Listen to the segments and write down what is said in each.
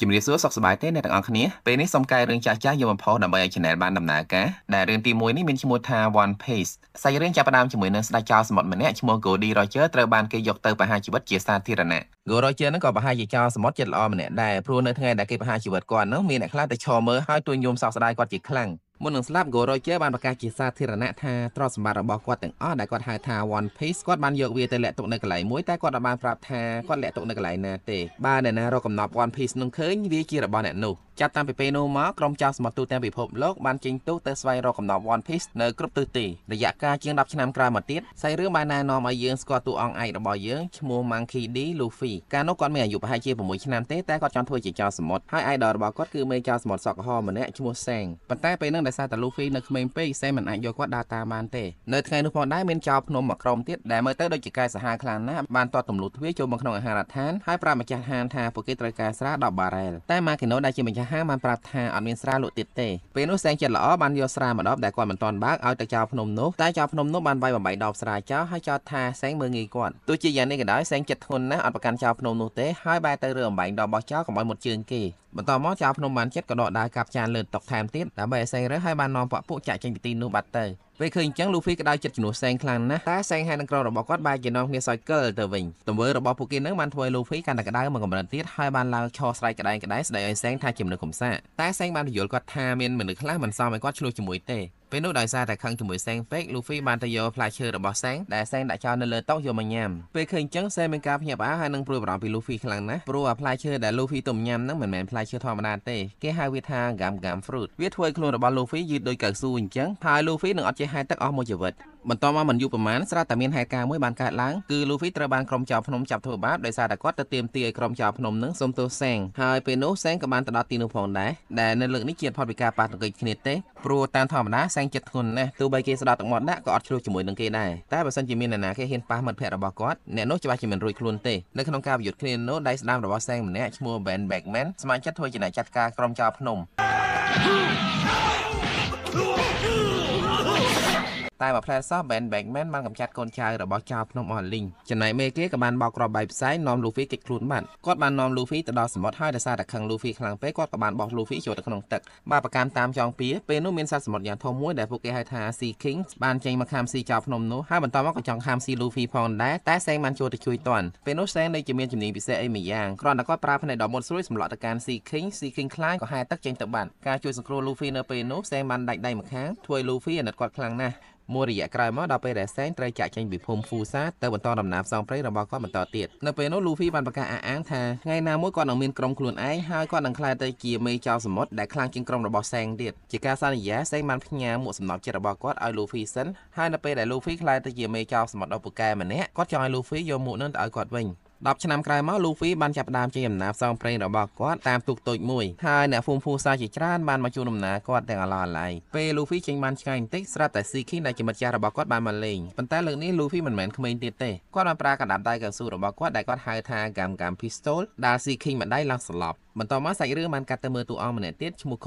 ជំរាបសួរសុខសប្បាយទេអ្នកទាំងអស់គ្នាពេលនេះសូមកែរឿងចាស់ៗយកមកផុសដើម្បីឲ្យ channel បានដំណើរការដែលរឿងទី1នេះមានឈ្មោះថា One Piece សាច់រឿងចាប់ផ្ដើមជាមួយនឹងស្ដេចចោរសមុទ្រម្នាក់ឈ្មោះ Goldie Roger ត្រូវបានគេយកទៅប្រហារជីវិតជាសាធារណៈ Goldie Roger ហ្នឹងក៏ប្រហែលជាចោរសមុទ្រចិត្តល្អម្នាក់ដែរព្រោះនៅថ្ងៃដែលគេប្រហារជីវិតគាត់ហ្នឹងមានអ្នកខ្លះទៅឈរមើលហើយទួញយំសោកស្ដាយគាត់ជាខ្លាំងមុននឹងស្លាប់ Goldie Roger បានប្រកាសជាសាធារណៈថាទ្រព្យសម្បត្តិរបស់គាត់ទាំងអស់ដែលគាត់ហៅថា One Piece គាត់បានយកវាទៅលាក់ទុកនៅកន្លែងមួយតែគាត់បានប្រាប់ថាគាត់លាក់ទុកនៅកន្លែងណាទេបើអ្នកណារកកំណប់ One Piece នឹងឃើញវាជារបស់អ្នកនោះចាប់តាំងពីពេលនោះមកក្រុមចោរសមុទ្រទូទាំងពិភពលោកបានចេញទូទៅស្វែងរកកំណប់ One Piece នៅគ្រប់ទិសទីរយៈកាលជាង10ឆ្នាំក្រោយមកទៀតសាច់រឿងបានណែនាំឲ្យយើងស្គាល់តួអង្គឯករបស់យើងឈ្មោះ Monkey D Luffy កាលនោះគាត់មានអាយុប្រហែលជា6ឆ្នាំទេតែគាត់ចង់ធ្វើជាចោរសមុទ្រហើយ idol របស់គាត់គឺមេចោរសមុទ្រសក់ក្រហមម្នាក់ឈ្មោះ Sang ប៉ុន្តែពេលនោះដោយសារតែ Luffy នៅក្មេងពេក Sang មិនអាចយកគាត់ដើរតាមបានទេនៅថ្ងៃនោះផងដែរមានចោរភ្នំមួយក្រុមទៀតដែលមើលទៅដូចជាកាយសាហាវខ្លាំងណាស់បានទាត់ទម្លុះទ្វារចូលមកក្នុងអាហារដ្ឋានហើយប្រាប់ម្ចាស់ហាងថាពួកគេត្រូវការស្រា10បារ៉ែលតែ Makino ដែលជាម្ចាស់ហាងបានប្រាប់ថាអត់មានស្រាលក់ទៀតទេពេលនោះ Sang ចិត្តល្អបានយកស្រាមួយដបដែលគាត់មិនទាន់បើកឲ្យទៅចោរភ្នំនោះតែចោរភ្នំនោះបានវាយបំបីដបស្រាចោលហើយចោទថា Sang មើលងាយគាត់ទោះជាយ៉ាងនេះក៏ដោយ Sang ចិត្តធ្ងន់ណាស់អត់ប្រកាន់ចោរភ្នំនោះទេហើយបែរទៅរើអំបែងដបរបស់ចោរកុំឲ្យមុតជើងគេបន្តមកចោរភ្នំបានចិត្តក៏ដកដាវកាប់ចានលើតុថែមទៀតដើម្បីឲ្យ Sang រើសហើយបាននាំពួកចាក់ចេញពីទីនោះបាត់ទៅពេលឃើញអញ្ចឹង Luffy ក៏ដោយចិត្តជំនួស Sang ខ្លាំងណាស់តែ Sang ហើយនឹងក្រុមរបស់គាត់បែរជានាំគ្នាសោយកិលទៅវិញទង្វើរបស់ពួកគេនឹងបានធ្វើឲ្យ Luffy កាន់តែក្តៅមកកម្រិតទៀតហើយបានឡើងឈរស្រែកក្តែងស្ដីឲ្យ Sang ថាជាមនុស្សកំសាកតែ Sang បានពន្យល់គាត់ថាមានមនុស្សខ្លះមិនសមឲ្យគាត់ឆ្លោះជាមួយទេពេលនោះដោយសារតែខឹងជាមួយ Sang ពេក Luffy បានទៅយកផ្លែឈើរបស់ Sang ដែល Sang ដាក់ចោលនៅលើតុយកមកញ៉ាំពេលឃើញអញ្ចឹង Sang មានការភ្ញាក់ផ្អើលហើយនឹងព្រួយបារម្ភពី Luffy ខ្លាំងណាស់ព្រោះផ្លែឈើដែល Luffy ទុំញ៉ាំហ្នឹងមិនមែនផ្លែឈើធម្មតាទេគេហៅវាថា Gam Fruit វាធ្វើឲ្យខ្លួនរបស់ Luffy យឺតដូចកៅស៊ូអញ្ចឹងហើយ Luffy នឹងអត់ចេះហែលទឹកអស់មួយជីវិតបន្តមកមិនយូរប៉ុន្មានស្រាប់តែមានហេតុការណ៍មួយបានកើតឡើងគឺ Luffy ត្រូវបានក្រុមចោរភ្នំចាប់ធ្វើបាបដោយសារតែគាត់ទៅទាមទារឲ្យក្រុមចោរភ្នំនឹងសុំទោស Sang ហើយពេលនោះ Sang ក៏បានទៅដល់ទីនោះផងដែរដែលនៅលើកនេះជាផុតពីការប៉ះទង្គិចគ្នាទេព្រោះតាមធម្មតា Sang ចិត្តធ្ងន់ណាស់ទោះបីគេស្ដាប់ទឹកមាត់ដាក់ក៏អត់ឆ្លោះជាមួយនឹងគេដែរតែបើសិនជាមានអ្នកណាគេហ៊ានប៉ះមិត្តភក្តិរបស់គាត់អ្នកនោះច្បាស់ជាមិនរួចខ្លួនទេនៅក្នុងការប្រយុទ្ធគ្នានោះដៃស្ដាំរបស់ Sang ម្នាក់ឈ្មោះ Ben Beckman ស្ម័គ្រចិត្តធ្វើជាអ្នកចាត់ការក្រុមចោរភ្នំតែមកផ្លែសោះ Ben Beckman បានកំចាត់កូនចៅរបស់ចៅភ្នំអស់លីងចំណែកមេគេក៏បានបោកគ្រាប់បែកផ្សែងនាំ Luffy គេចខ្លួនបាត់គាត់បាននាំ Luffy ទៅដល់សមុទ្រហើយដោយសារតែខឹង Luffy ខ្លាំងពេកគាត់ក៏បានបោះ Luffy ចូលទៅក្នុងទឹកបើប្រកាន់តាមចောင်းពៀពេលនោះមានសត្វសមុទ្រយ៉ាងធំមួយដែលពួកគេហៅថា Sea King បានចេញមកខាំស៊ីចៅភ្នំនោះហើយបន្តមកក៏ចង់ខាំស៊ី Luffy ផងដែរតែ Sang បានចូលទៅជួយទាន់ពេលនោះ Sang នៅជាមានជំនាញពិសេសអីមួយយ៉ាងគ្រាន់តែគាត់ប្រើភ្នែកដ៏មុតស្រួយសម្លក់ទៅកាន់ Sea King ខ្លាចក៏ហែលទឹកចេញទៅបាត់ការជួយសង្គ្រោះ Luffy នៅពេលនោះ Sang បានដាច់ដៃម្ខាងធ្វើឲ្យ Luffy អាណិតគាត់ខ្លាំងណាស់មួយរយៈក្រោយមកដល់ពេលដែល Sang ត្រូវចាក់ចេញពីភូមិ Fusa ទៅបន្តដំណើរផ្សងព្រេងរបស់គាត់បន្តទៀតនៅពេលនោះ Luffy បានប្រកាសអះអាងថាថ្ងៃណាមួយគាត់នឹងមានក្រុមខ្លួនឯងហើយគាត់នឹងក្លាយទៅជាមេចោរសមុទ្រដែលខ្លាំងជាងក្រុមរបស់ Sang ទៀតជាការសន្យា Sang បានផ្ញើមួកសំណប់ចិត្តរបស់គាត់ឲ្យ Luffy សិនហើយនៅពេលដែល Luffy ក្លាយទៅជាមេចោរសមុទ្រដ៏ពូកែម្នាក់គាត់ចង់ឲ្យ Luffy យកមួកនោះទៅឲ្យគាត់វិញ10ឆ្នាំក្រោយមក Luffy បានចាប់ផ្ដើមចេញដំណើរផ្សងព្រេងរបស់គាត់តាមទូកតូចមួយហើយអ្នកភូមិ Fusa ជាច្រើនបានមកជួបដំណើរគាត់ទាំងអឡឡៃពេល Luffy ចេញបានឆ្ងាយបន្តិចស្រាប់តែ Sea King ដែលជាមិត្តចាស់របស់គាត់បានមកលេងប៉ុន្តែលើកនេះ Luffy មិនមែនក្មេងទៀតទេគាត់បានប្រើកណ្ដាប់ដៃកៅស៊ូរបស់គាត់ដែលគាត់ហៅថា Gam Pistol ដែល Sea King ម្ដាយឡើងស្លាប់បន្តមកសាច់រឿងបានកាត់ទៅមើលតួអង្គម្នាក់ទៀតឈ្មោះ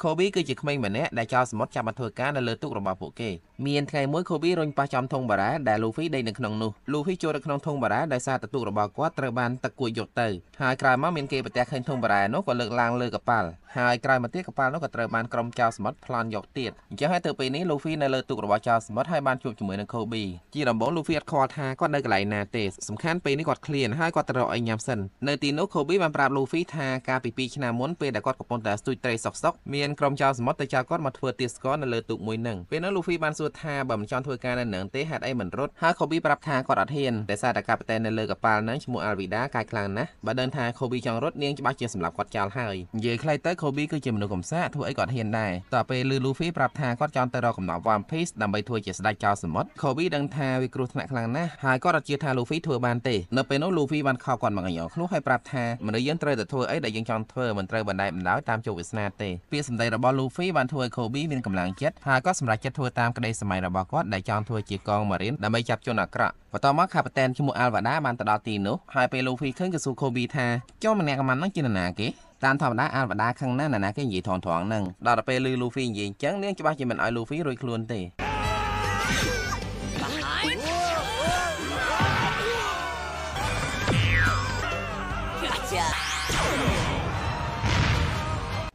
Kobe គឺជាក្មេងម្នាក់ដែលចោរសមុទ្រចាប់មកធ្វើការនៅលើទូករបស់ពួកគេមានថ្ងៃមួយ Kobe រុញប៉ះចំធុងបារ៉ាដែល Luffy ដេកនៅក្នុងនោះ Luffy ចូលទៅក្នុងធុងបារ៉ាដោយសារតែទូករបស់គាត់ត្រូវបានទឹកគួចយកទៅហើយក្រោយមកមានគេប្រទះឃើញធុងបារ៉ានោះក៏លើកឡើងលើកប៉ាល់ហើយក្រោយមកទៀតកប៉ាល់នោះក៏ត្រូវបានក្រុមចោរសមុទ្រប្លន់យកទៀតអញ្ចឹងហើយទៅពេលនេះ Luffy នៅលើទូករបស់ចោរសមុទ្រហើយបានជួបជាមួយនឹង Kobe ជាដំបូង Luffy អត់ខ្វល់ថាគាត់នៅកន្លែងណាទេសំខាន់ពេលនេះគាត់ឃ្លានហើយគាត់ទៅរកអីញ៉ាំសិននៅទីនោះ Kobe បានប្រាប់ Luffy ថាកាលពី2ឆ្នាំមុនពេលដែលគាត់កំពុងតែស្ទូចត្រីសុកមានក្រុមចោរសមុទ្រទៅចោទគាត់មកធ្វើទាស្ករនៅលើទូកមួយហ្នឹងពេលនោះ Luffy បានសួរថាបើមិនចង់ធ្វើការនៅនឹងទេហេតុអីមិនរត់ហើយ Kobe ប្រាប់ថាគាត់អត់ហ៊ានតែសារតែកាប៉ីតែននៅលើកប៉ាល់ហ្នឹងឈ្មោះ Alvida កាយខ្លាំងណាស់បើដឹងថា Kobe ចង់រត់នាងច្បាស់ជាសម្រាប់គាត់ចោលហើយនិយាយខ្លីទៅ Kobe គឺជាមនុស្សកំសាកធ្វើអីគាត់ហ៊ានដែរតទៅពេលឮ Luffy ប្រាប់ថាគាត់ចង់ទៅរកកំណប់ One Piece ដើម្បីធ្វើជាស្ដេចចោរសមុទ្រ Kobe ដឹងថាវាគ្រោះថ្នាក់ខ្លាំងណាស់ហើយគាត់អត់ជឿថា Luffy ធ្វើបានទេនៅពេលនោះ Luffy បានខកគាត់មកញ៉ោខ្លួនហើយប្រាប់ថាមនុស្សយើងត្រូវតែធ្វើអីដែលយើងចង់ធ្វើមិនត្រូវបណ្តែតបណ្ដោយតាមជោគវាសនាទេពាក្យសម្ដីរបស់ Luffy បានធ្វើឲ្យ Kobe មានកម្លាំងចិត្តហើយគាត់សម្រេចចិត្តធ្វើតាមក្តីសម័យរបស់គាត់ដែលចង់ធ្វើជាកង Marine ដើម្បីចាប់ជនអាក្រក់បន្តមកកាប៉ីតែនឈ្មោះ Alvida បានទៅដល់ទីនោះហើយពេល Luffy ឃើញក៏សួរ Kobe ថាចុះម្នាក់កម្មាំងហ្នឹងជានរណាគេតាមធម្មតា Alvida ខឹងណាស់នរណាគេនិយាយថងហ្នឹងដល់ទៅពេលឮ Luffy និយាយអញ្ចឹងនាងច្បាស់ជាមិនឲ្យ Luffy រួចខ្លួនទេ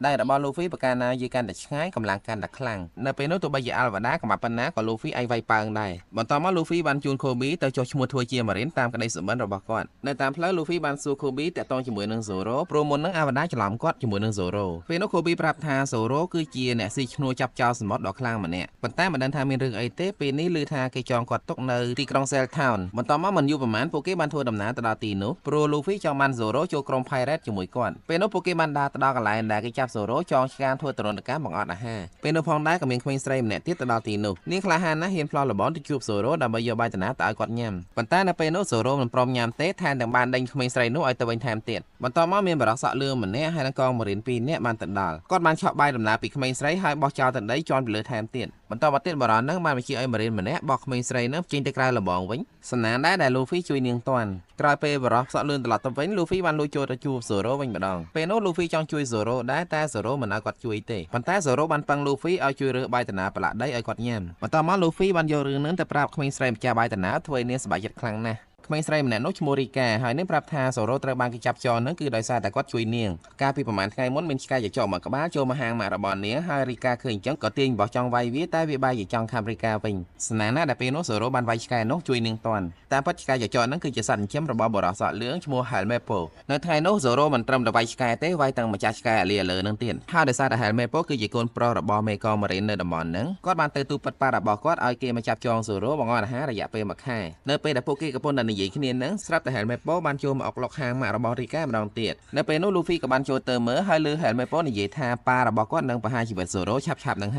ได้របស់ Luffy ប្រការណាយឺកាន់តែឆ្ងាយកម្លាំងកាន់តែខ្លាំងនៅពេលនោះទោះបីជា Alvada កំបាប់ប៉ុណ្ណាក៏ Luffy ឯងវាយប៉ើងដែរបន្ទាប់មក Luffy បានជូន Kobe ទៅចុះឈ្មោះធ្វើជា Marine តាមក្តីសុបិនរបស់គាត់នៅតាមផ្លូវ Luffy បានសួរ Kobe តាក់ទងជាមួយនឹង Zoro ព្រោះមុននឹង Alvada ច្រឡំគាត់ជាមួយនឹង Zoro ពេលនោះ Kobe ប្រាប់ថា Zoro គឺជាអ្នកស៊ីឈ្នួលចាប់ចោលសមុទ្រដ៏ខ្លាំងម្នាក់ប៉ុន្តែមិនដឹងថាមានរឿងអីទេពេលនេះឮថាគេចងគាត់ទុកនៅទីក្រុង Cell Town បន្ទាប់មកមិនយូរប៉ុន្មានពួកគេបានធ្វើដំណើរទៅដល់ទីនោះព្រោះ Luffy ចង់បាន Zoro ចូលក្រុម Pirate ជាមួយគាត់ពេលនោះពួកគេបានដើរទៅដល់កន្លែងដែលគេចាប់ Zoro ចងឆ្កាងធ្វើទរណកម្មបង្អត់អាហារពេលនោះផងដែរក៏មានក្មេងស្រីម្នាក់ទៀតទៅដល់ទីនោះនាងក្លាហានណាស់ហ៊ានផ្លោះល្បនទៅជួប Zoro ដើម្បីយកបាយតាណាទៅឲ្យគាត់ញ៉ាំប៉ុន្តែនៅពេលនោះ Zoro មិនព្រមញ៉ាំទេថែមទាំងបានដេញក្មេងស្រីនោះឲ្យទៅវិញថែមទៀតបន្ទាប់មកមានបរិសុទ្ធសក់លឿងម្នាក់ហើយនឹងកង Marine 2នាក់បានទៅដល់គាត់បានឆក់បាយដំណើរពីក្មេងស្រីហើយបោះចោលទៅដីជន់ពីលើថែមទៀតបន្ទាប់មកទៀតបរិសុទ្ធនឹងបានបញ្ជាឲ្យ Marine ម្នាក់បោះក្មេងស្រីនោះចេញទៅក្រៅលបងវិញសំណាងដែរដែល Luffy ជួយនាងតាន់ក្រោយពេលបរិសុទ្ធសក់លឿងត្រឡប់ទៅវិញ Luffy បានលួចចូលទៅជួប Zoro វិញម្ដងពេលនោះ Luffy ចង់ជួយ Zoro ដែរតែ Zoro មិនឲ្យគាត់ជួយទេប៉ុន្តែ Zoro បានប៉ឹង Luffy ឲ្យជួយរើសបាយតាណាប្រឡាក់ដីឲ្យគាត់ញ៉ាំបន្ទាប់មក Luffy បានយករឿងនឹងទៅប្រាប់ក្មេងស្រីម្ចាស់បាយតាណាធ្វើឲ្យនាងសប្បាយចិត្តខ្លាំងណាស់ក្មេងស្រីម្នាក់នោះឈ្មោះរីកាហើយនាងប្រាប់ថា Zoro ត្រូវបានគេចាប់ចោលនឹងគឺដោយសារតែគាត់ជួយនាងកាលពីប្រហែលថ្ងៃមុនមានឆ្កែចចកមកក្បាលចូលមកហាងម៉ាក់របស់នាងហើយរីកាឃើញអញ្ចឹងក៏ទាញបោះចង់វាយវាតែវាបែរជាចង់ខាំរីកាវិញស្នាណាស់ដែលពេលនោះ Zoro បានវាយឆ្កែនោះជួយនាងតាន់តែពិតឆ្កែចចកនឹងគឺជាសត្វចិញ្ចឹមរបស់បរិសុទ្ធសក់លឿងឈ្មោះ Helmepo នៅថ្ងៃនោះ Zoro មិនត្រឹមតែវាយឆ្កែទេវាយទាំងម្ចាស់ឆ្កែអាលីអាលើនឹងទៀតហើយដោយសារតែ Helmepo គឺជាកូនប្រុសរបស់មេកង Marine នៅតំបន់ហ្នឹងគាត់បានទៅទូប៉ាត់ប៉ារបស់គាត់ឲ្យគេមកចាប់ចង Zoro បង្អត់អាហាររយៈពេល1ខែនៅពេលដែលពួកគេកំពុងតែនិយាយគ្នាហ្នឹងស្រាប់តែ Helmepo បានចូលមកអុកឡុកហាងម៉ាក់របស់រីកាម្ដងទៀតនៅពេលនោះ Luffy ក៏បានចូលទៅមើលហើយលើ Helmepo និយាយថាប៉ារបស់គាត់នឹងប្រហារជីវិត Zoro ឆាប់ៗនឹង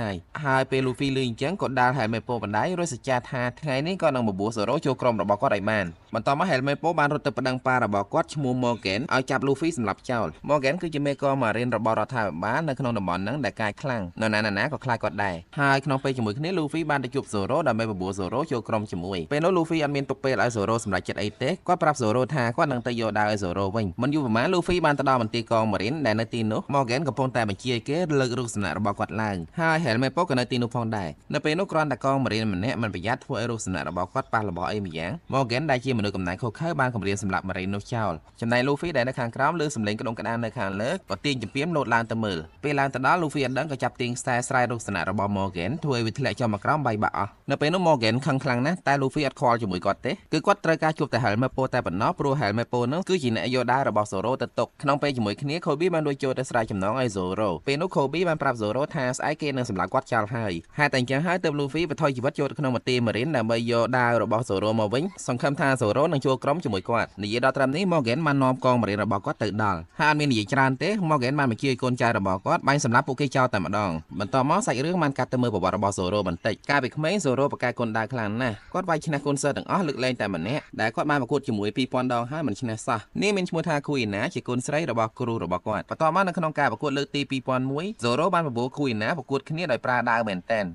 ហើយពេល Luffy ឮអញ្ចឹងក៏ដាល់ Helmepo បណ្ដាយរួចសច្ចាថាថ្ងៃនេះក៏នឹងបបួល Zoro ចូលក្រុមរបស់គាត់ឲ្យបានបន្ទាប់មក Helmepo បានរត់ទៅប្តឹងប៉ារបស់គាត់ឈ្មោះ Morgan ឲ្យចាប់ Luffy សម្លាប់ចោល Morgan គឺជាមេកង Marine របស់រដ្ឋាភិបាលនៅក្នុងតំបន់ហ្នឹងដែលកាចខ្លាំងនរណាក៏ខ្លាចគាត់ដែរហើយក្នុងពេលជាមួយគ្នា Luffy បានទៅជួប Zoro ដើម្បីបបួល Zoro ចូលក្រុមជាមួយពេលនោះ Luffy អត់មានទុកពេលឲ្យ Zoro សម្រេចចិត្តអីទេគាត់ប្រាប់ Zoro ថាគាត់នឹងទៅយកដាវឲ្យ Zoro វិញមិនយូរប៉ុន្មាន Luffy បានទៅដល់មន្ទីរកង Marine ដែលនៅទីនោះ Morgan កំពុងតែបញ្ជាឲ្យគេលើករូបសំណាករបស់គាត់ឡើងហើយ Helmepo ក៏នៅទីនោះផងដែរនៅពេលនោះគ្រាន់តែកង Marine ម្នាក់មិនប្រយ័ត្នធ្វើឲ្យរូបសំណាករបស់គាត់ប៉ះរបស់អីម្យ៉ាង Morgan ដែលជាមនុស្សកំណាញ់ខុសខើបានគំរាមសម្លាប់ Marine នោះចោលចំណែក Luffy ដែលនៅខាងក្រោមលើសំឡេងក្តុងក្តាននៅខាងលើក៏ទាញជំពាមលោតឡើងទៅមើលពេលឡើងទៅដល់ Luffy អត់ដឹងក៏ចាប់ទាញខ្សែស្រែរូបសំណាករបស់ Morgan ធ្វើឲ្យវាធ្លាក់ចុះមកក្រោមបាយបាក់អស់នៅពេលនោះ Morgan ខឹងខ្លាំងណាស់តែ Luffy អត់ខ្វល់ជាមួយគាត់ទេគឺគាត់ត្រូវការជួបតែ Helmepo តែប៉ុណ្ណោះព្រោះ Helmepo នោះគឺជាអ្នកយកដាវរបស់ Zoro ទៅទុកក្នុងពេលជាមួយគ្នា Kobe បានរួចចូលទៅស្រែចំណងឲ្យ Zoro ពេលនោះ Kobe បានប្រាប់ Zoro ថាស្អែកគេនឹងសម្លាប់គាត់ចោលហើយហេតុតែអញ្ចឹងហើយទើប Luffy បន្ថយជីវិតចូលទៅក្នុងមន្ទីរ Marine ដើម្បីយកដាវរបស់ Zoro មកវិញសង្ឃឹមថា Zoro នឹងចូលក្រុមជាមួយគាត់និយាយដល់ត្រឹមនេះ Morgan បាននាំកង Marine របស់គាត់ទៅដល់ហើយអត់មាននិយាយច្រើនទេ Morgan បានបញ្ជាឲ្យកូនចៅរបស់គាត់បាញ់សម្លាប់ពួកគេចោលតែម្ដងបន្ទាប់មកសាច់រឿងបានកាត់ទៅមើលប្រវត្តិរបស់ Zoro បន្តិចកាលពីក្មេង Zoro ប្រកែកគុនដាវខ្លាំងណាស់គាត់វាយឈ្នះគុនសិស្សទាំងអស់លើកលែងតែម្នាក់ដែលគាត់បានប្រកួតជាមួយ 2000 ដងហើយមិនឈ្នះសោះនេះមានឈ្មោះថា Kuina ជាគុនស្រីរបស់គ្រូរបស់គាត់បន្ទាប់មកនៅក្នុងការប្រកួតលើកទី2001 Zoro បានបបួល Kuina ប្រកួតគ្នាដោយប្រើដាវមែនទែន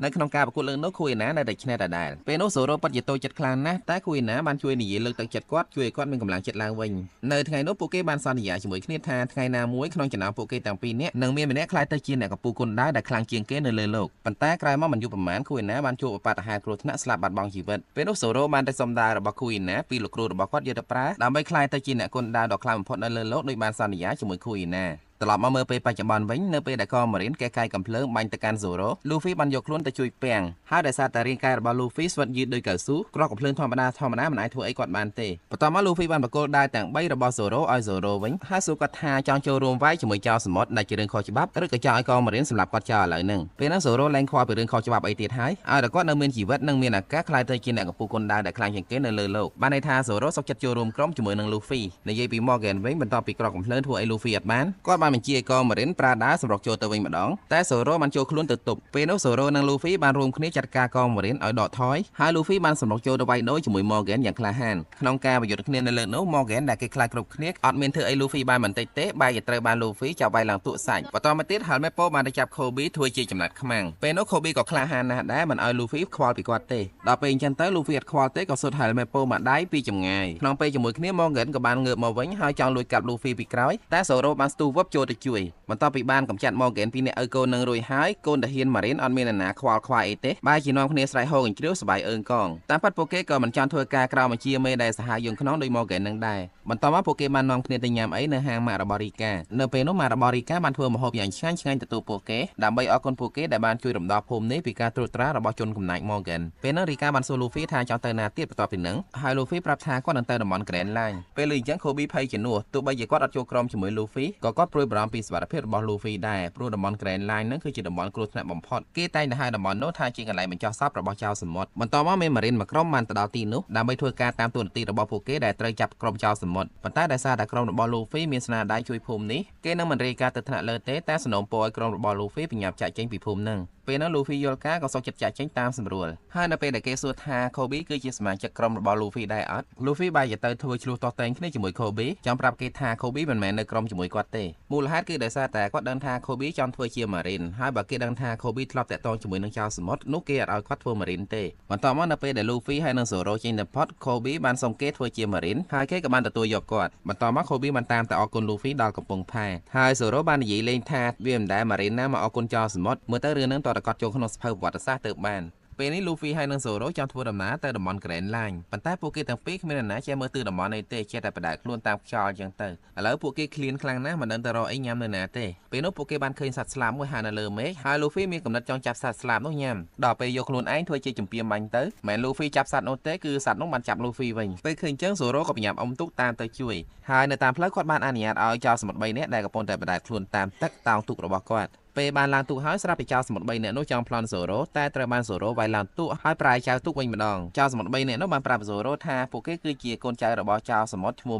នៅក្នុងការប្រកួតលើកនោះ Kuina នៅតែឈ្នះដដែលពេលនោះ Zoro ពិតជាតូចចិត្តខ្លាំងណាស់តែ Kuina បានជួយនិយាយលើកទឹកចិត្តគាត់ជួយឲ្យគាត់មានកម្លាំងចិត្តឡើងវិញនៅថ្ងៃនោះពួកគេបានសន្យាជាមួយគ្នាថាថ្ងៃណាមួយក្នុងចំណោមពួកគេទាំងពីរនាក់នឹងមានម្នាក់ខ្លាយទៅជាអ្នកកំពូលគុនដាវដែលខ្លាំងជាងគេនៅលើលោកប៉ុន្តែក្រោយមកមិនយូរប៉ុន្មាន Kuina បានជួបឧបទ្ទហេតុគ្រោះថ្នាក់ស្លាប់បាត់បង់ជីវិតពេលនោះ Zoro បានទៅសុំដាវរបស់ Kuina ពីលោកគ្រូរបស់គាត់យកទៅប្រើដើម្បីខ្លាយទៅជាអ្នកគុនដាវដ៏ខ្លាំងបំផុតនៅលើលោកដោយបានសន្យាជាមួយ Kuinaត្រឡប់មកមើលពេលបច្ចុប្បន្នវិញនៅពេលដែលកង Marine កែកាយកំភ្លើងបាញ់ទៅកាន់ Zoro Luffy បានយកខ្លួនទៅជួយពាំងហើយដោយសារតែរាងកាយរបស់ Luffy ស្វិតយឺតដូចកៅស៊ូគ្រាប់កំភ្លើងធម្មតាមិនអាចធ្វើអីគាត់បានទេបន្ទាប់មក Luffy បានបកគោលដាវទាំង3របស់ Zoro ឲ្យ Zoro វិញហើយសួរគាត់ថាចង់ចូលរួមវាយជាមួយចៅសមុទ្រដែលជារឿងខុសច្បាប់ឬក៏ចង់ឲ្យកង Marine សម្លាប់គាត់ចោលឥឡូវហ្នឹងពេលហ្នឹង Zoro លែងខ្វល់ពីរឿងខុសច្បាប់អីទៀតហើយឲ្យតែគាត់នៅមានជីវិតនិងមានឱកាសខ្លាយទៅជាអ្នកកំពូលគុនដាវដែលខ្លាំងជាងគេនៅលើលោកបានន័យថា Zoro សុខចិត្តចូលរួមក្រុមជាមួយនឹង Luffy និយាយពី Morgan វិញបន្ទាប់ពីគ្រាប់កំភ្លើងធ្វើឲ្យ Luffy អត់បានគាត់បានបញ្ជាឲ្យកង Marine ប្រើដាវសម្រុកចូលទៅវិញម្ដងតែ Zoro បានចូលខ្លួនទៅទប់ពេលនោះ Zoro និង Luffy បានរួមគ្នាចាត់ការកង Marine ឲ្យដកថយហើយ Luffy បានសម្រុកចូលទៅវាយដូរជាមួយ Morgan យ៉ាងក្លាហានក្នុងការប្រយុទ្ធគ្នានៅលើនោះ Morgan ដែលគេខ្លាចគ្រប់គ្នាអត់មានធ្វើអី Luffy បានបន្តិចទេបែរជាត្រូវបាន Luffy ចាប់វាយឡើងទូកសាច់បន្តមកទៀត Helmepo បានទៅចាប់ Kobe ធ្វើជាចំណាត់ខ្មាំងពេលនោះ Kobe ក៏ក្លាហានណាស់ដែរមិនឲ្យ Luffy ខ្វល់ពីគាត់ទេដល់ពេលអញ្ចឹងទៅ Luffy អត់ខ្វល់ទេក៏សុទ្ធ Helmepo មកដៃពីចម្ងាយក្នុងពេលជាមួយគ្នា Morgan ក៏បានងើបមកវិញហើយចង់លួចកាប់ Luffy ពីក្រោយតែ Zoro បានស្ទុះវឹបចូល ចូលទៅជួយបន្ទាប់ពីបានកម្ចាត់ Morgan ពីអ្នកឪកូននឹងរួចហើយកូនតាហ៊ាន Marine អត់មានអ្នកណាខ្វល់ខ្វាយអីទេបែរជានាំគ្នាស្រែកហូរកញ្ជ្រៀវសប្បាយអើងកងតាមពិតពួកគេក៏មិនចង់ធ្វើការក្រៅបញ្ជាមេដែលសាហាវយង់ខ្នងដោយ Morgan នឹងដែរបន្ទាប់មកពួកគេបាននាំគ្នាទៅញ៉ាំអីនៅហាងម៉ាក់របស់ Rika នៅពេលនោះម៉ាក់របស់ Rika បានធ្វើម្ហូបយ៉ាងឆ្ងាញ់ទទួលពួកគេដើម្បីអរគុណពួកគេដែលបានជួយរំដោះភូមិនេះពីការត្រួតត្រារបស់ជនកំណាច Morgan ពេលនោះ Rika បានសួរ Luffy ថាចង់ទៅណាទៀតបន្ទាប់ពីនឹងហើយ Luffy ប្រាប់ថាគាត់នឹងទៅតំបន់ Grand Line ពេលឮអញ្ចឹង Kobe ភ័យជំនួសទោះបីជាគាត់អត់ចូលក្រុមជាមួយ Luffy ក៏គាត់ព្រួយបារម្ភពីសុវត្ថិភាពរបស់ Luffy ដែរព្រោះតំបន់ Grand Line នឹងគឺជាតំបន់គ្រោះថ្នាក់បំផុតគេតែងតែហៅតំបន់នោះថាជាកន្លែងបញ្ចុះសពរបស់ចៅសមុទ្របន្តមកមាន Marine មួយក្រុមបានទៅដល់ទីនោះដើម្បីធ្វើការតាមតួនាទីរបស់ពួកគេដែលត្រូវចាប់ក្រុមចៅសមុទ្រប៉ុន្តែដោយសារតែក្រុមរបស់ Luffy មានស្នាដៃជួយភូមិនេះគេនឹងមិនរាយការណ៍ទៅថ្នាក់លើទេតែសំណូមពរឲ្យក្រុមរបស់ Luffy បញ្ញាប់ចាក់ចេញពីភូមិនឹងពេលនោះ Luffy យល់ការក៏សុខចិត្តចាក់ចេញតាមស្រួលហើយនៅពេលដែលគេសួរថា Kobe គឺជាសមាជិកក្រុមរបស់ Luffy ដែរអត់ Luffy បែរជាទៅធ្វើឆ្លោះទាស់តែងគ្នាជាមួយ Kobe ចង់ប្រាប់គេថា Kobe មិនមែននៅក្រុមជាមួយគាត់ទេមូលហេតុគឺដោយសារតែគាត់ដឹងថា Kobe ចង់ធ្វើជា Marine ហើយបើគេដឹងថា Kobe ធ្លាប់តាក់ទងជាមួយនឹងចៅសមុទ្រនោះគេអត់ឲ្យគាត់ធ្វើ Marine ទេបន្ទាប់មកនៅពេលដែល Luffy ហើយនិង Zoro ចេញទៅផុត Kobe បានសុំគេធ្វើជា Marine ហើយគេក៏បានទទួលយកគាត់បន្ទាប់មក Kobe បានតាមទៅអរគុណ Luffy ដល់កំពង់ផែហើយ Zoro បាននិយាយលេងថាវាមិនដែល Marine ណាមកអរគុណចៅសមុទ្រមើលទៅរឿងនឹងតរកត់ចូលក្នុងសភៅប្រវត្តិសាស្ត្រទៅបានពេលនេះ Luffy ហើយនិង Zoro ចង់ធ្វើដំណើរទៅតំបន់ Grand Line ប៉ុន្តែពួកគេទាំងពីរគ្មានអ្នកណាចេះមើលទិសតំបន់អីទេចេះតែបដាខ្លួនតាមខ្យល់អញ្ចឹងទៅឥឡូវពួកគេឃ្លានខ្លាំងណាស់មិនដឹងទៅរកអីញ៉ាំនៅណាទេពេលនោះពួកគេបានឃើញសត្វស្លាបមួយហានៅលើមេឃហើយ Luffy មានកំណត់ចង់ចាប់សត្វស្លាបនោះញ៉ាំដល់ពេលយកខ្លួនឯងធ្វើជាជំពាមបាញ់ទៅមិន Luffy ចាប់សត្វនោះទេគឺសត្វនោះបានចាប់ Luffy វិញពេលឃើញអញ្ចឹង Zoro ក៏បញ្ញាប់អុំទូកតាមទៅជួយហើយនៅតាមផ្លូវគាត់បានអនុញ្ញាតឲ្យចៅសមុទ្រ3នាក់ដែលកំពុងតែបដាខ្លួនតាមទឹកតោងទូករបស់គាត់ពេលបានឡើងទូកហើយស្រាប់តែចៅសមុទ្រ3នាក់នោះចង់ប្លន់ Zoro តែត្រូវបាន Zoro វាយឡើងទូកហើយប្រាយចៅទូកវិញម្ដងចៅសមុទ្រ3នាក់នោះបានប្រាប់ Zoro ថាពួកគេគឺជាកូនចៅរបស់ចៅសមុទ្រឈ្មោះ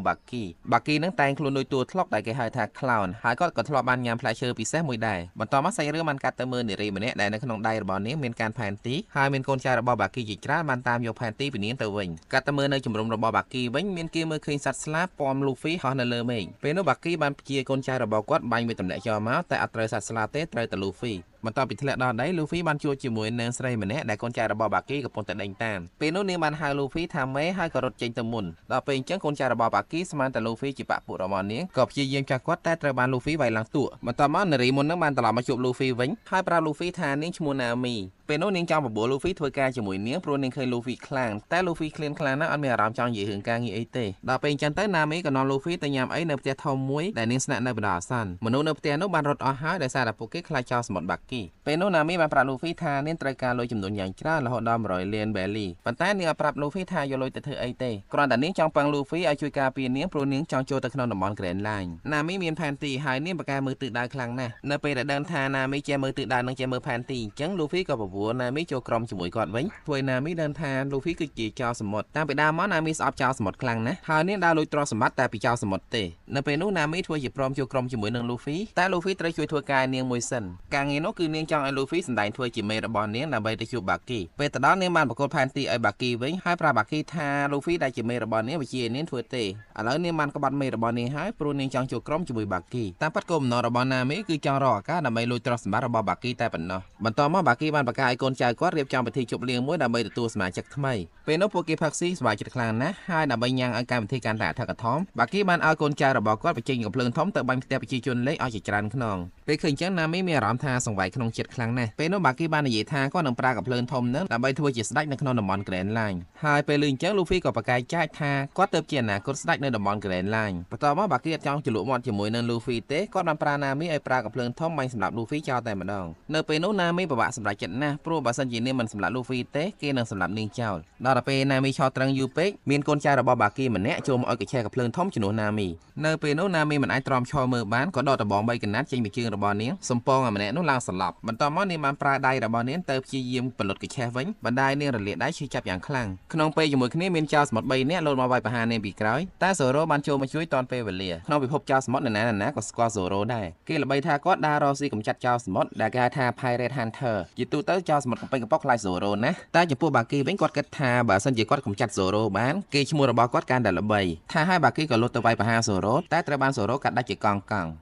Baki នឹងតែងខ្លួនដូចតួថ្លុកដែលគេហៅថា Clown ហើយគាត់ក៏ធ្លាប់បានញ៉ាំផ្លែឈើពិសេសមួយដែរបន្ទាប់មកសាច់រឿងបានកាត់ទៅមើលនារីម្នាក់ដែលនៅក្នុងដៃរបស់នាងមានការផែនទីហើយមានកូនចៅរបស់ Baki ជាច្រើនបានតាមយកផែនទីពីនាងទៅវិញកាត់ទៅមើលនៅជំរំរបស់ Baki វិញមានគេមើលឃើញសត្វស្លាបពំ Luffy ហោះនៅលើមេឃពេលនោះ Baki បានព្យាកូនចៅរបស់គាត់បាញ់វាទម្លាក់ចោលមកតែអត់ត្រូវសត្វស្លាបទេត្រូវតែ Luffyបន្ទាប់ពីធ្លាក់ដល់ដី Luffy បានជួបជាមួយនឹងស្រីម្នាក់ដែលកូនចៅរបស់ Baki កំពុងតែដេញតាមពេលនោះនាងបានហៅ Luffy ថាមេហើយក៏រត់ចេញទៅមុនដល់ពេលអញ្ចឹងកូនចៅរបស់ Baki ស្មានតែ Luffy ជាបពុរបស់នាងក៏ព្យាយាមចាស់គាត់តែត្រូវបាន Luffy វាយឡើងទូកបន្ទាប់មកនារីមុននឹងបានត្រឡប់មកជួប Luffy វិញហើយប្រាប់ Luffy ថានាងឈ្មោះ Nami ពេលនោះនាងចង់បបួល Luffy ធ្វើការជាមួយនាងព្រោះនាងឃើញ Luffy ខ្លាំងតែ Luffy ឃ្លានខ្លាំងណាស់អត់មានអារម្មណ៍ចង់និយាយរឿងការងារអីទេដល់ពេលអញ្ចឹងទៅ Nami ក៏នាំ Luffy ទៅញ៉ាំអីនៅផ្ទះធំមួយដែលនាងស្នាក់នៅបណ្ដោះអាសន្នមនុស្សនៅផ្ទះនោះបានរត់អស់ហើយដោយសារតែពួកគេខ្លាចចោលសមុទ្រ Baki ពេលនោះ Nami បានប្រាប់ Luffy ថានាងត្រូវការលុយចំនួនយ៉ាងច្រើនរហូតដល់100លាន belly ប៉ុន្តែនាងអត់ប្រាប់ Luffy ថាយកលុយទៅធ្វើអីទេគ្រាន់តែនាងចង់ប៉ឹង Luffy ឲ្យជួយការពារនាងព្រោះនាងចង់ចូលទៅក្នុងតំបន់ Grand Line Nami មានផែនទីហើយនាងបកកែមើលទិសដៅខ្លាំងណាស់នៅពេលដែលដឹងថា Nami ចេះមើលទិសដៅនិងចេះមើលផែនទីអញ្ចឹង Luffy ក៏បបួល Nami ចូលក្រុមជាមួយគាត់វិញធ្វើឲ្យ Nami ដឹងថា Luffy គឺជាចៅសមុទ្រតាមពីដើមមក Nami ស្អប់ចៅសមុទ្រខ្លាំងណាស់ហើយនាងដើរលួចទ្រព្យសម្បត្តិតែពីចៅសមុទ្រទេនៅពេលនោះ Nami ធ្វើជាព្រមចូលក្រុមជាមួយនឹង Luffy តែ Luffy ត្រូវជួយធ្វើការនាងមួយសិនការងារនោះគឺនាងចង់ឲ្យ Luffy សម្ដែងធ្វើជាមេរបស់នាងដើម្បីទៅជួប Baki ពេលទៅដល់នាងបានប្រកល់ផែនទីឲ្យ Baki វិញហើយប្រាប់ Baki ថា Luffy ដែលជាមេរបស់នាងវាជានាងធ្វើទេឥឡូវនាងបានក្បត់មេរបស់នាងហើយព្រោះនាងចង់ចូលក្រុមជាមួយ Baki តាមពិតគោលបំណងរបស់ Nami គឺចង់រកឱកាសដើម្បីលួចទ្រព្យសម្បត្តិរបស់ Baki តែប៉ុណ្ណោះបន្ទាប់មក Baki បានបង្កើតឲ្យកូនចៅគាត់រៀបចំពិធីជប់លៀងមួយដើម្បីទទួលសមាជិកថ្មីពេលនោះពួកគេផឹកស៊ីសប្បាយចិត្តខ្លាំងណាស់ហើយដើម្បីញ៉ាំងឲ្យកម្មវិធីកាន់តែអធិកអធម Baki បានឲ្យកូនចៅរបស់គាត់បញ្ចេញកំភ្លើងធំទៅបាញ់ផ្ទះប្រជាជនលេខឲ្យជាច្រើនខ្នងពេលឃើញចឹង Nami មានអារម្មណ៍ថាសង្វ័យក្នុងចិត្តខ្លាំងណាស់ពេលនោះ Baki បាននិយាយថាគាត់នឹងប្រើកំភ្លើងធំនឹងដើម្បីធ្វើជាស្ដេចនៅក្នុងតំបន់ Grand Line ហើយពេលលឺអញ្ចឹង Luffy ក៏ប្រកែកចាច់ថាគាត់ទៅជាអនាគតស្ដេចនៅតំបន់ Grand Line បន្ទាប់មក Baki អត់ចង់ជលក់មាត់ជាមួយនឹង Luffy ទេគាត់បានប្រើ Nami ឲ្យប្រើកំភ្លើងធំបាញ់សម្លាប់ Luffy ចោលតែម្ដងនៅពេលនោះ Nami ពិបាកសម្រេចចិត្តណាស់ព្រោះបើសិនជានាងមិនសម្លាប់ Luffy ទេគេនឹងសម្លាប់នាងចោលដល់ពេល Nami ឆោតត្រឹងយូរពេកមានកូនចៅរបស់ Baki ម្នាក់ចូលមកឲ្យកញ្ឆេះកំភ្លើងធំជំនួស Nami នៅពេលនោះ Nami មិនអាចទ្រាំឈរមើលបានក៏ដកដបង3កណាត់ចេញពីជើងរបស់នាងសំពងឲ្យម្នាក់នោះឡើងសន្លប់បន្ទាប់មកនាងបានប្រើដៃរបស់នាងទៅព្យាយាមផលិតកញ្ឆេះវិញបណ្ដាយនាងរលាកដៃឈឺចាប់យ៉ាងខ្លាំងក្នុងពេលជាមួយគ្នាមានចៅសមុទ្រ3នាក់លោតមកវាយប្រហារនាងពីក្រោយតែ Zoro បានចូលមកជួយទាន់ពេលវេលាក្នុងពិភពចៅសមុទ្រនរណាក៏ស្គាល់ Zoro ដែរគេល្បីថាគាត់ដើររកស៊ីកម្ចាត់ចៅសមុទ្រដែលគេហៅថា Pirate Hunter ជាទូទៅចៅសមុទ្រកំពេញកំប៉ុកខ្លាច Zoro ណាតែចំពោះ Baki វិញគាត់គិតថាបើសិនជាគាត់កម្ចាត់ Zoro បានគេឈ្មោះរបស់គាត់កាន់តែល្បីថាហើយ Baki ក៏លុតទៅវាយប្រហារ Zoro តែត្រូវបាន Zoro កាត់ដាច់ជាកង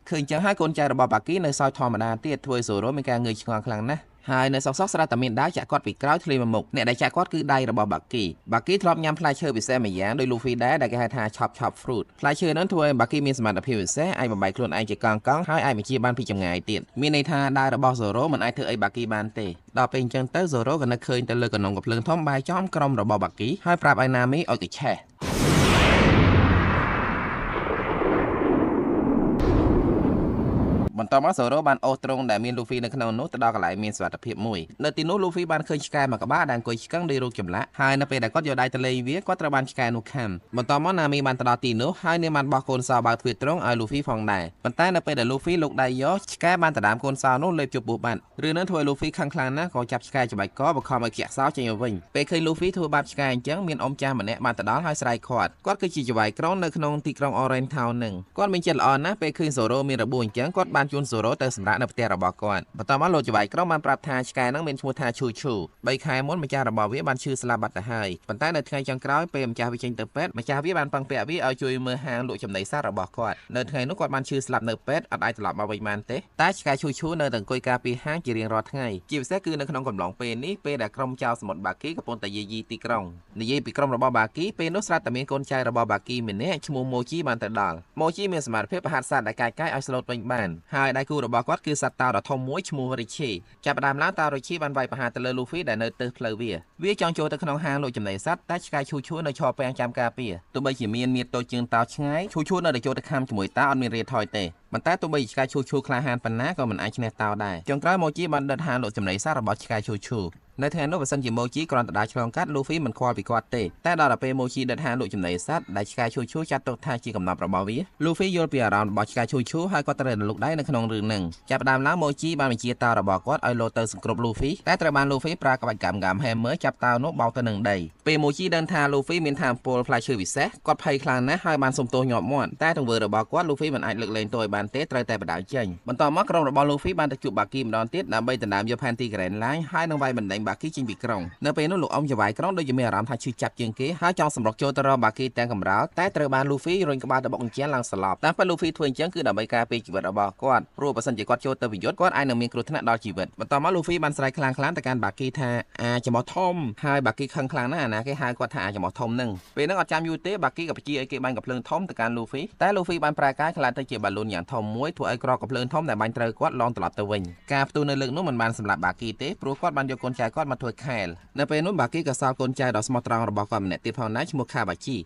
់ឃើញចឹងហើយកូនចៅរបស់ Baki នៅសោយធម្មតាទៀតធ្វើឲ្យ Zoro មានការងឿងឆ្ងល់ខ្លាំងណាស់ ហើយនៅសក់ស្រាប់តែមានដៅចាក់គាត់ពីក្រោយធ្លាយមកមុខអ្នកដែលចាក់គាត់គឺដៃរបស់បាគីធ្លាប់ញ៉ាំផ្លែឈើពិសេសម្យ៉ាងដោយ Luffy ដែរដែលគេហៅថា chop fruit ផ្លែឈើហ្នឹងធ្វើឲ្យបាគីមានសមត្ថភាពពិសេសអាចបំបែកខ្លួនឯងជាកង់ហើយអាចបញ្ជាបានពីចម្ងាយទៀតមានន័យថាដៅរបស់ Zoro មិនអាចធ្វើអីបាគីបានទេដល់ពេលអញ្ចឹងទៅ Zoro ក៏នឹកឃើញទៅលើកណ្ដុងកំភ្លើងធំបែកចំក្រុមរបស់បាគីហើយប្រាប់ឲ្យ Nami ឲ្យទៅឆេះបន្តមក Zoro បានអូសត្រង់ដែលមាន Luffy នៅក្នុងនោះទៅដល់កន្លែងមានសុវត្ថិភាពមួយនៅទីនោះ Luffy បានឃើញឆ្កែមួយក្បាលដែលអង្គុយឆ្កឹងដោយរូបចម្លាក់ហើយនៅពេលដែលគាត់យកដៃទៅលេងវាគាត់ត្រូវបានឆ្កែនោះខាំបន្តមក Nami បានទៅដល់ទីនោះហើយនាងបានបោះកូនសោបើកទ្វារត្រង់ឲ្យ Luffy ផងដែរប៉ុន្តែនៅពេលដែល Luffy លោកដៃយកឆ្កែបានទៅដាមកូនសោនោះលេបជប់ពោះបាត់រឿងនោះធ្វើឲ្យ Luffy ខឹងខ្លាំងណាស់ក៏ចាប់ឆ្កែច្បាច់កបង្ខំឲ្យខ្ជាក់សោចេញទៅវិញពេលឃើញ Luffy ធ្វើបាបឆ្កែអញ្ចឹងមានអ៊ំចាស់ម្នាក់បានទៅដល់ហើយស្រែកខាត់គាត់គឺជាចៅហ្វាយក្រុងនៅក្នុងទីក្រុង Orange Town នឹងគាត់មានចិត្តល្អណាស់ពេលឃើញ Zoro មានរបួសអញ្ចឹងគាត់បានជូន Zoro ទៅសម្រាប់នៅផ្ទះរបស់គាត់បន្តមកលោកចៅហ្វាយក្រុងបានប្រាប់ថាឆ្កែហ្នឹងមានឈ្មោះថាឈូ3ខែមុនម្ចាស់របស់វាបានឈឺស្លាប់បាត់ទៅហើយប៉ុន្តែនៅថ្ងៃចុងក្រោយពេលម្ចាស់វាចេញទៅពេទ្យម្ចាស់វាបានពឹងពាក់វាឲ្យជួយមើលហាងលក់ចំណីសត្វរបស់គាត់នៅថ្ងៃនោះគាត់បានឈឺស្លាប់នៅពេទ្យអត់អាចត្រឡប់មកវិញបានទេតែឆ្កែឈូនៅតែអង្គុយការពារហាងជារៀងរាល់ថ្ងៃជាពិសេសគឺនៅក្នុងកំឡុងពេលនេះពេលដែលក្រុមចៅសមុទ្របាគីកំពុងតែយាយីទីក្រុងនិយាយពីក្រុមរបស់បាគីពេលនោះស្រាប់តែមានកូនចៅរបស់បាគីម្នាក់ឈ្មោះ Mochi បានទៅដល់ Mochi មានសមត្ថភាពប្រហាត់សត្វដែលកាយឲ្យស្លូតវិញបានហើយដៃគូរបស់គាត់គឺសត្វតោដ៏ធំមួយឈ្មោះ Richie ចាប់ផ្ដើមឡើងតោ Richie បានវាយប្រហារទៅលើ Luffy ដែលនៅទៅផ្លូវវាចង់ចូលទៅក្នុងហាងលក់ចំណីសត្វតែឆ្កែឈូនៅឈរពាំងចាំការពារទោះបីជាមានតូចជាងតោឆ្ងាយឈូនៅតែចូលទៅខំជាមួយតោអត់មានរៀថយទេប៉ុន្តែទោះបីឆ្កែឈូក្លាហានប៉ុណ្ណាក៏មិនអាចឈ្នះតោដែរចុងក្រោយ Mochi បានដិតហាងលក់ចំណីសត្វរបស់ឆ្កែឈូនៅថ្ងៃនោះបើសិនជា Mochi គ្រាន់តែដើរឆ្លងកាត់ Luffy មិនខ្វល់ពីគាត់ទេតែដល់ទៅពេល Mochi ដិតហាងលក់ចំណីសត្វដែលឆ្កែឈូចាត់ទុកថាជាកំណត់របស់វា Luffy យល់ពីអារម្មណ៍របស់ឆ្កែឈូហើយគាត់ត្រូវរលុកដៃនៅក្នុងរឿងហ្នឹងចាប់ផ្ដើមឡើង Mochi បានបញ្ជាតោរបស់គាត់ឲ្យលោតទៅសង្គ្រប់ Luffy តែត្រូវបាន Luffy ប្រើក្បាច់កាំ Hammer ចាប់តោនោះបោកទៅនឹងដីពេល Mochi ដឹងថា Luffy មានថាមពលផ្លែឈើពិសេសគាត់ភ័យខ្លាំងណាស់ហើយបានសុំទោសញាប់មាត់តែទង្វើរបស់គាត់ Luffy មិនអាចលើកលែងទោសឲ្យបានទេត្រូវតែបដៅចេញបន្តមកក្រុមរបស់ Luffy បានទៅជួប Baki ម្ដងទៀតដើម្បីដណ្ដើមយកផែនទី Grand Line ហើយនឹងវាយបណ្ដេញ Baki ចេញពីក្រុងនៅពេលនោះលោកអ៊ំចៅហ្វាយក្រុងដូចជាមានអារម្មណ៍ថាឈឺចាប់ជាងគេហើយចង់សម្រុកចូលទៅរក Baki ទាំងកំរោលតែត្រូវបាន Luffy រុញក្បាលទៅបុកអញ្ចឹងឡើងស្លាប់តាមពិត Luffy ធ្វើអញ្ចឹងគឺដើម្បីការពារជីវិតរបស់គាត់ព្រោះបើសិនជាគាត់ចូលទៅប្រយុទ្ធគាត់អាចនឹងមានគ្រោះថ្នាក់ដល់ជីវិតបន្តមក Luffy បានស្រែកខ្លាំងទៅកាន់ Baki ថាអាចមោះធំហើយ Baki ខឹងខ្លាំងណាស់អាណាគេហៅគាត់ថាអាចមោះធំនឹងពេលហ្នឹងអត់ចាំយូរទេ Baki ក៏បញ្ជាឲ្យគេបាញ់កំភ្លើងធំទៅកាន់ Luffy តែ Luffy បានប្រែកាយខ្លាចទៅជាបាឡូនយ៉ាងធំមួយធ្វើឲ្យក្រកកំភ្លើងធំដែលបាញ់ត្រូវគាត់ឡងត្រឡប់ទៅវិញការផ្ទុះនៅលើកនោះមិនបានសម្លាប់ Baki ទេព្រោះគាត់បានយកកូនចៅគាត់មកធ្វើខែលនៅពេលនោះ Baki ក៏សល់កូនចៅដ៏ស្មោះត្រង់របស់គាត់ម្នាក់ទៀតផងដែរឈ្មោះ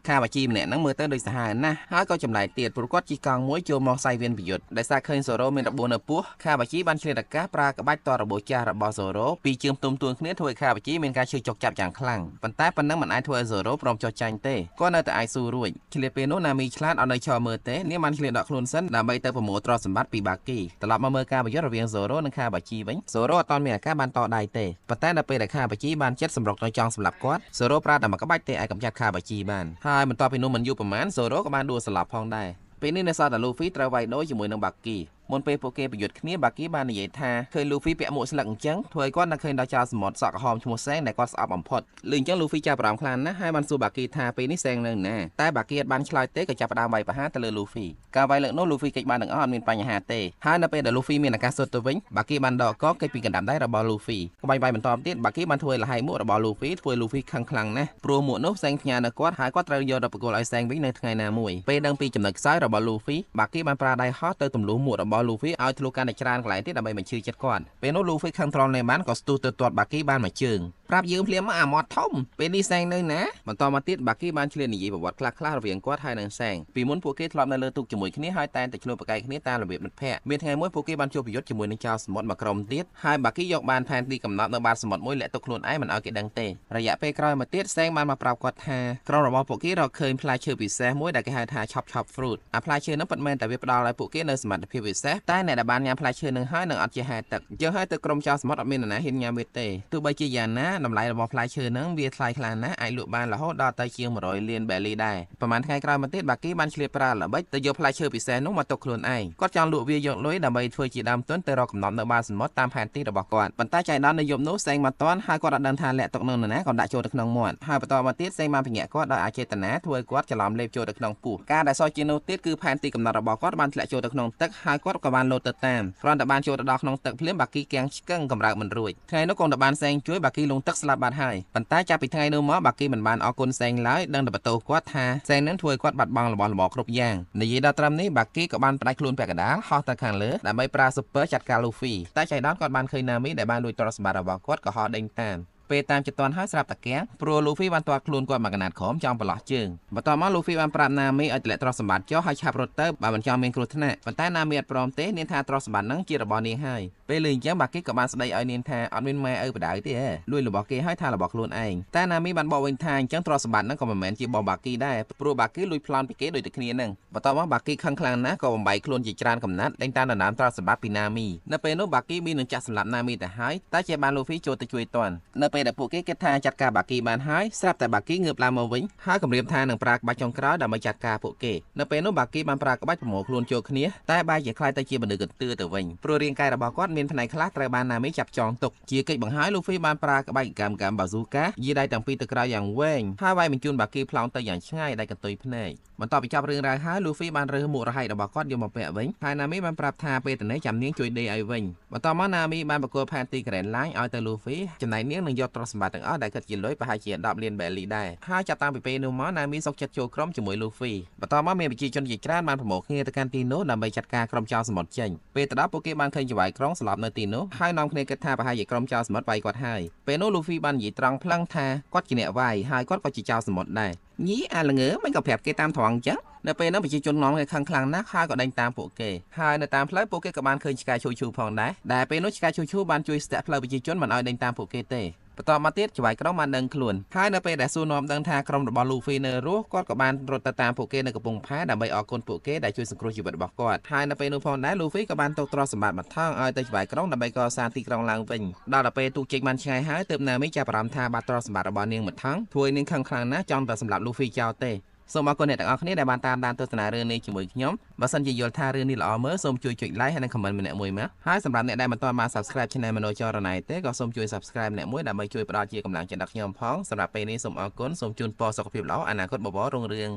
Kabachi ម្នាក់ហ្នឹងមើលទៅដូចសាហាវណាស់ហើយក៏ចម្លែកទៀតព្រោះគាត់ជិះកង់មួយចូលមកសាយវៀនប្រយុទ្ធដែលសារឃើញ Zoro មានរបួសនៅពោះ Kabachi បានឆ្លៀតឱកាសប្រើក្បាច់តរបួសចាស់របស់ Zoro ពីជើងផ្ទុំទួងគ្នាធ្វើឲ្យ Kabachi មានការឈឺចុកចាប់យ៉ាងខ្លាំងប៉ុន្តែប៉ុណ្ណឹងមិនអាចធ្វើឲ្យ Zoro ព្រមចុះចាញ់ទេគាត់នៅតែអាចស៊ូរួចឆ្លៀតពេលនោះ Nami ឆ្លាតអត់នៅឈរមើលទេនាងបានឆ្លៀតដកខ្លួនសិនដើម្បីទៅប្រមូលទ្រព្យសម្បត្តិពី Baki ត្រឡប់មកមើលការប្រយុទ្ធរវាង Zoro និង Kabachi វិញ Zoro អត់ទាន់មានឱកាសបានតដៃទេប៉ុន្តែនៅពេលដែល Kabachi បានចិត្តសម្រុកទៅចង់សម្លាប់គាត់ Zoro ប្រើតែមួយក្បាច់ទេអាចកម្ចាត់ Kabachi បានហើយបន្ទាប់ពីនោះមិនយូរប៉ុន្មាន Zoro ក៏បានដួលស្លាប់ផងដែរពេលនេះនៅសល់តែ Luffy ត្រូវវាយដូរជាមួយនឹង Bakiមុនពេលពួកគេប្រយុទ្ធគ្នា Baki បាននិយាយថាឃើញ Luffy ពាក់មួកស្លឹកអញ្ចឹងធ្វើឲ្យគាត់នឹកឃើញដល់ចៅសមុទ្រសក់ក្រហមឈ្មោះ Seng ដែលគាត់ស្អប់បំផុតលឺអញ្ចឹង Luffy ចាប់អារម្មណ៍ខ្លាំងណាស់ហើយបានសួរ Baki ថាពេលនេះ Seng នៅណាតែ Baki អត់បានឆ្លើយទេក៏ចាប់ផ្ដើមវាយប្រហារទៅលើ Luffy ការវាយលើកនោះ Luffy កិច្ចបានទាំងអស់អត់មានបញ្ហាទេហើយនៅពេលដែល Luffy មានឱកាសសុទ្ធទៅវិញ Baki បានដកកកិច្ចពីកណ្ដាប់ដៃរបស់ Luffy ក្បាច់វាយបន្តទៀត Baki បានធ្វើឲ្យលហើយមួករបស់ Luffy ធ្វើ Luffy ខឹងខ្លាំងណាស់ព្រោះមួកនោះ Seng ផ្ញើនៅគាត់ហើយគាត់ត្រូវយកទៅប្រគល់ឲ្យ Seng វិញនៅថ្ងៃណាមួយពេលដឹងពីចំណុចខ្សោយរបស់ Luffy Baki បានប្រើដៃហោះទៅទម្លុះមួករបស់ Luffy ឲ្យធ្លុះកាន់តែច្រើនកន្លែងទៀតដើម្បីបញ្ឈឺចិត្តគាត់ពេលនោះ Luffy ខឹងត្រង់នៃបានក៏ស្ទុះទៅទាត់ Baki បានមួយជើងប្រាប់យើងភ្លាមមកអាមាត់ធំពេលនេះ Seng នៅណាបន្តមកទៀត Baki បានឆ្លៀតនិយាយប្រវត្តិខ្លះៗរវាងគាត់ហើយនិង Seng ពីមុនពួកគេធ្លាប់នៅលើទូកជាមួយគ្នាហើយតែងតែឆ្លោះប្រកែកគ្នាតាមរបៀបមិត្តភក្តិមានថ្ងៃមួយពួកគេបានជួបប្រយុទ្ធជាមួយនឹងចៅសមុទ្រមួយក្រុមទៀតហើយ Baki យកបានផែនទីកំណត់នៅបាតសមុទ្រមួយលាក់ទុកខ្លួនឯងមិនឲ្យគេដឹងទេរយៈពេលក្រោយមកទៀត Seng បានមកប្រាប់គាត់ថាក្រុមរបស់ពួកគេរកឃើញផ្លែឈើពិសេសមួយដែលគេហៅថា chop fruit អាផ្លែឈើនោះពិតមែនតែវាផ្ដល់ឲ្យពួកគេនៅសមត្ថភាពពិសេសតែអ្នកដែលបានញ៉ាំផ្លែឈើនឹងហើយនឹងអត់ជាហែទឹកអញ្ចឹងហើយទៅក្រុមចៅសមុទ្រអត់មាននរណាហ៊ានញ៉ាំវាទេទោះបីជាយ៉ាងណា តម្លៃរបស់ផ្លែឈើហ្នឹងវាថ្លៃខ្លាំងណាស់អាចលក់បានរហូតដល់ទៅជាង100លានបែលីដែរប្រហែលថ្ងៃក្រោយមកទៀតបាគីបានឆ្លៀតប្រើល្បិចទៅយកផ្លែឈើពិសេសនោះមកទុកខ្លួនឯងគាត់ចង់លក់វាយកលុយដើម្បីធ្វើជាដើមទុនទៅរកកំណត់នៅបាតសមុទ្រតាមផែនទីរបស់គាត់ប៉ុន្តែចៃដន្យនៅយប់នោះសេងមកតាន់ហើយគាត់អត់ដឹងថាលាក់ទុកនៅណាក៏ដាក់ចូលទៅក្នុងមាត់ហើយបន្តមកទៀតសេងបានបញ្ញាក់គាត់ដោយអចេតនាធ្វើឲ្យគាត់ច្រឡំលេបចូលទៅក្នុងពោះការដែលសោះជានោះទៀតគឺផែនទីកំណត់របស់គាត់បានធ្លាក់ចូលទៅក្នុងទឹកហើយគាត់ក៏បានលោតទៅតាមគ្រាន់តែបានចូលទៅដល់ក្នុងទឹកភ្លាមបាគីគាំងឆ្កឹងកម្រើកមិនរួចថ្ងៃនោះកូនតបានសេងជួយបាគីលងទឹកស្លាប់បាត់ហើយប៉ុន្តែចាប់ពីថ្ងៃនោះមកបាគីមិនបានអរគុណសេងឡើយដឹងតែបន្ទោសគាត់ថាសេងនឹងធ្វើឲ្យគាត់បាត់បង់របស់របរគ្រប់យ៉ាងនិយាយដល់ត្រឹមនេះបាគីក៏បានផ្ដាច់ខ្លួនពាក់កណ្ដាលហោះទៅខាងលើដើម្បីប្រើស៊ុបពើចាត់ការលូហ្វីតែចៃដន្យគាត់បានឃើញណាមីដែលបានលួចទ្រព្យសម្បត្តិរបស់គាត់ក៏ហោះដេញតាមពេលតាមចិត្តតាន់ហើយស្រាប់តាគាំងព្រោះលូហ្វីបានទាត់ខ្លួនគាត់មកកណាត់ក្រមចង់ប្រឡោះជើងបន្ទាប់មកលូហ្វីបានប្រាប់ណាមីឲ្យទម្លាក់ទ្រព្យសម្បត្តិចុះហើយឆាប់រត់ទៅបើមិនចង់មានគ្រោះថ្នាក់ប៉ុន្តែណាមីអត់ព្រមទេនាងថាទ្រព្យសម្បត្តិហ្នឹងជារបស់នាងហើយពេលឮអញ្ចឹងបាគីក៏បានស្ដីឲ្យនាងថាអត់មានម៉ែឪបដៅទេលួចរបស់គេឲ្យថារបស់ខ្លួនឯងតែណាមីបានបកវិញថាអញ្ចឹងទ្រព្យសម្បត្តិហ្នឹងក៏មិនមែនជារបស់បាគីដែរព្រោះបាគីលួចប្លន់ពីគេដូចតែគ្នាហ្នឹងបន្ទាប់មកបាគីខឹងខ្លាំងណាស់ក៏បំបីខ្លួនជាច្រើនកំណាត់ដេញតាមដណ្ដើមទ្រព្យសម្បត្តិពីណាមីនៅពេលនោះបាគីមាននឹងចាក់សម្លាប់ណាមីទៅហើយតែជាបានលូហ្វីចូលទៅជួយទាន់នៅពេលដែលពួកគេគិតថាចាត់ការបាគីបានហើយស្រាប់តែបាគីងើបឡើងមកវិញហើយគម្រាមថានឹងប្រើក្បាច់ចុងក្រោយដើម្បីចាត់ការពួកគេនៅពេលនោះបាគីបានប្រើក្បាច់ប្រមូលខ្លួនចូលគ្នាតែបែរជាខ្លាយទៅជាមនុស្សកន្ទឿទៅវិញព្រោះរាងកាយរបស់គាត់មានផ្នែកខ្លះត្រូវបានណាមីចាប់ចងទុកជាកិច្ចបង្ហាញលូហ្វីបានប្រើក្បាច់កម្មបាស៊ូកាយីដៃទាំងពីរទៅក្រៅយ៉ាងវែងហើយវាយបញ្ជូនបាគីផ្លោងទៅយ៉ាងឆ្ងាយដែលកន្ទុយភ្នែកបន្ទាប់ពីចប់រឿងរ៉ាវហើយលូហ្វីបានរើសមួករហែករបស់គាត់យកមកពាក់វិញហើយណាមីបានប្រាប់ថាពេលទៅនេះចាំនាងជួយដេឲ្យវិញបន្ទាប់មកណាមីបានបកគោលផែនទីក្រែនឡាញឲ្យទៅលូហ្វីចំណែកនាងនឹងយកទ្រព្យសម្បត្តិទាំងអស់ដែលគិតជាលុយប្រហែលជា10លានបែលីដែរហើយចាប់តាំងពីពេលនោះមកណាមីសុកចិត្តចូលក្រុមជាមួយលូហ្វីបន្ទាប់មកមានប្រជាជនជាច្រើនបានប្រមូលគ្នាទៅកាន់ទីនោះដើម្បីចាត់ការក្រុមចោរសមុទ្រចេញពេលទៅដល់ពួកគេបានឃើញចៅហ្វាយក្រុងស្លាប់នៅទីនោះហើយនាំគ្នាគិតថាប្រហែលជាក្រុមចោរសមុទ្រវាយគាត់ហើយពេលនោះលូហ្វីបាននិយាយត្រង់ផ្លឹងថាគាត់ជាអ្នកវាយហើយគាត់ក៏ជាចោរសមុទ្រដែរញីអាល្ងើមិនក៏ប្រាប់គេតាមត្រង់អញ្ចឹងនៅពេលនោះប្រជាជននាំគ្នាខឹងខ្លាំងណាស់ហើយក៏ដេញតាមពួកគេហើយនៅតាមផ្លូវពួកគេក៏បានឃើញឆ្កែឈូឈូផងដែរដែលពេលនោះឆ្កែឈូឈូបានជួយស្ទាក់ផ្លូវប្រជាជនមិនឲ្យដេញតាមពួកគេទេបន្តមកទៀតចៅហ្វាយក្រុងបានដឹងខ្លួនហើយនៅពេលដែលសួរនាំដឹងថាក្រុមរបស់លូហ្វីនៅរស់គាត់ក៏បានរត់ទៅតាមពួកគេនៅកំពង់ផែដើម្បីអរគុណពួកគេដែលជួយសង្គ្រោះជីវិតរបស់គាត់ហើយនៅពេលនោះផងដែរលូហ្វីក៏បានទុកទ្រព្យសម្បត្តិមកថងឲ្យទៅចៅហ្វាយក្រុងដើម្បីកសាងទីក្រុងឡើងវិញដល់ពេលទូកចេញបានឆ្ងាយហើយទើបណាមីចាប់អារម្មណ៍ថាបាត់ទ្រព្យសម្បត្តិរបស់នាងមកថងធ្វើឲ្យនាងខឹងខ្លាំងណាស់ចង់តែសម្លាប់លូហ្វីចោលទេសូមអរគុណអ្នកទាំងអស់គ្នាដែលបានតាមដានទស្សនារឿងនេះជាមួយខ្ញុំបើសិនជាយល់ថារឿងនេះល្អមើលសូមជួយចុច like ហើយនិង comment ម្នាក់មួយមកហើយសម្រាប់អ្នកដែលមិនទាន់បាន subscribe Channel មនោចរណៃទេក៏សូមជួយ subscribe ម្នាក់មួយដើម្បីជួយផ្ដល់ជាកម្លាំងចិត្តដល់ខ្ញុំផងសម្រាប់ពេលនេះសូមអរគុណសូមជូនពរសុខភាពល្អអនាគតបបររុងរឿង